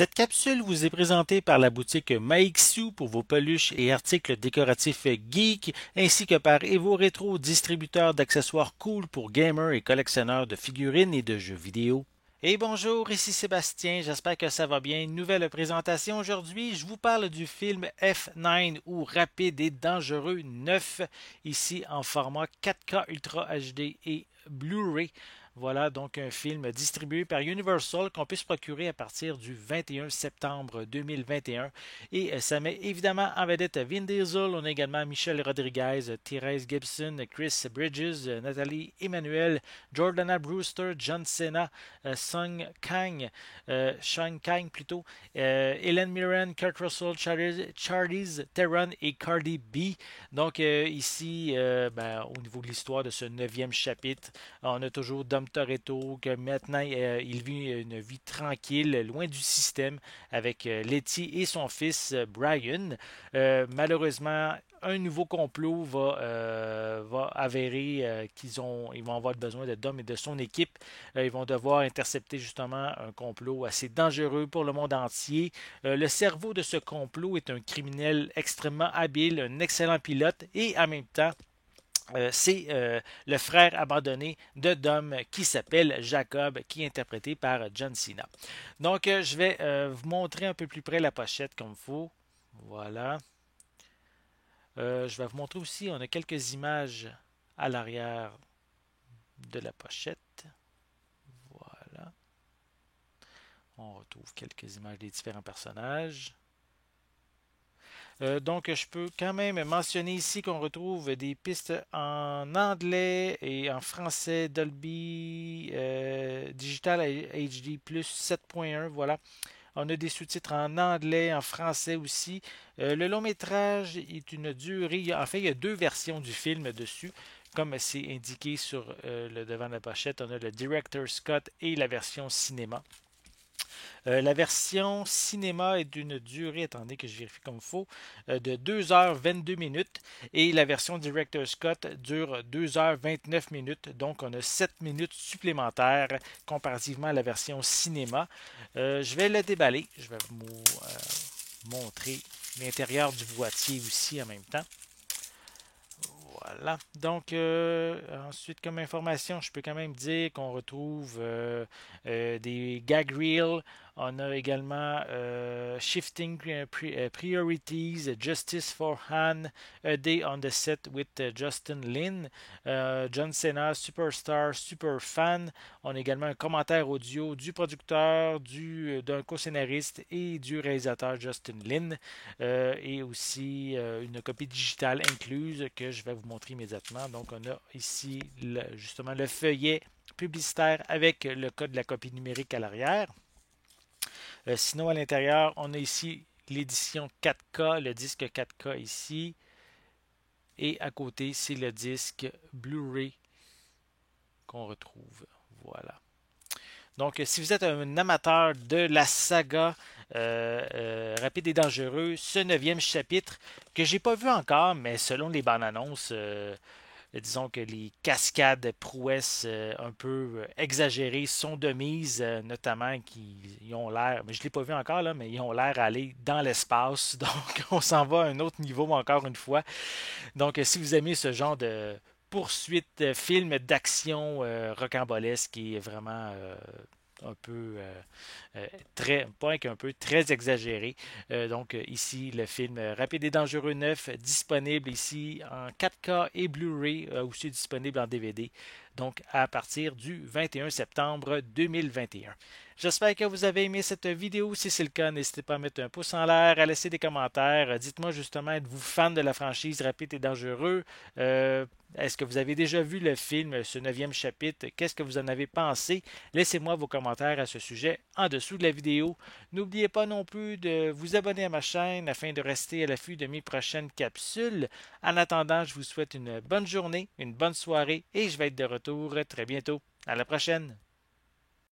Cette capsule vous est présentée par la boutique Maixu pour vos peluches et articles décoratifs geek, ainsi que par Evo Retro, distributeur d'accessoires cool pour gamers et collectionneurs de figurines et de jeux vidéo. Et bonjour, ici Sébastien, j'espère que ça va bien. Nouvelle présentation aujourd'hui, je vous parle du film F9 ou Rapide et Dangereux 9, ici en format 4K Ultra HD et Blu-ray. Voilà donc un film distribué par Universal qu'on peut se procurer à partir du 21 septembre 2021. Et ça met évidemment en vedette Vin Diesel. On a également Michelle Rodriguez, Therese Gibson, Chris Bridges, Nathalie Emmanuel, Jordana Brewster, John Cena, Sean Kang plutôt, Helen Mirren, Kurt Russell, Charlize Theron et Cardi B. Donc ici, au niveau de l'histoire de ce neuvième chapitre, on a toujours Dom Toretto, que maintenant il vit une vie tranquille, loin du système, avec Letty et son fils Brian. Malheureusement, un nouveau complot va avérer ils vont avoir besoin de Dom et de son équipe. Ils vont devoir intercepter justement un complot assez dangereux pour le monde entier. Le cerveau de ce complot est un criminel extrêmement habile, un excellent pilote et en même temps c'est le frère abandonné de Dom qui s'appelle Jacob, qui est interprété par John Cena. Donc, je vais vous montrer un peu plus près la pochette comme il faut. Voilà. Je vais vous montrer aussi, on a quelques images à l'arrière de la pochette. Voilà. On retrouve quelques images des différents personnages. Donc, je peux quand même mentionner ici qu'on retrouve des pistes en anglais et en français Dolby Digital HD Plus 7.1. Voilà. On a des sous-titres en anglais, en français aussi. Le long métrage est une durée. En fait, il y a deux versions du film dessus. Comme c'est indiqué sur le devant de la pochette, on a le Director Scott et la version cinéma. La version cinéma est d'une durée, attendez que je vérifie comme il faut, de 2h22 minutes et la version Director Scott dure 2h29 minutes. Donc, on a 7 minutes supplémentaires comparativement à la version cinéma. Je vais le déballer. Je vais vous montrer l'intérieur du boîtier aussi en même temps. Voilà. Donc, ensuite, comme information, je peux quand même dire qu'on retrouve des gag reels. On a également Shifting Priorities, Justice for Han, A Day on the Set with Justin Lin, John Cena, Superstar, Super Fan. On a également un commentaire audio du producteur, d'un co-scénariste et du réalisateur Justin Lin. Et aussi une copie digitale incluse que je vais vous montrer immédiatement. Donc, on a ici justement le feuillet publicitaire avec le code de la copie numérique à l'arrière. Sinon, à l'intérieur, on a ici l'édition 4K, le disque 4K ici. Et à côté, c'est le disque Blu-ray qu'on retrouve. Voilà. Donc, si vous êtes un amateur de la saga Rapide et Dangereux, ce neuvième chapitre, que j'ai pas vu encore, mais selon les bandes annonces, disons que les cascades prouesses un peu exagérées sont de mise, notamment qui ont l'air, mais je ne l'ai pas vu encore, là, mais ils ont l'air d'aller dans l'espace. Donc, on s'en va à un autre niveau encore une fois. Donc, si vous aimez ce genre de poursuite, film d'action rocambolesque qui est vraiment un peu très, pas qu'un peu, très exagéré. Donc ici, le film Rapide et Dangereux 9, disponible ici en 4K et Blu-ray, aussi disponible en DVD. Donc à partir du 21 septembre 2021. J'espère que vous avez aimé cette vidéo. Si c'est le cas, n'hésitez pas à mettre un pouce en l'air, à laisser des commentaires. Dites-moi justement, êtes-vous fan de la franchise Rapide et Dangereux? Est-ce que vous avez déjà vu le film, ce neuvième chapitre? Qu'est-ce que vous en avez pensé? Laissez-moi vos commentaires à ce sujet en dessous de la vidéo. N'oubliez pas non plus de vous abonner à ma chaîne afin de rester à l'affût de mes prochaines capsules. En attendant, je vous souhaite une bonne journée, une bonne soirée et je vais être de retour très bientôt. À la prochaine!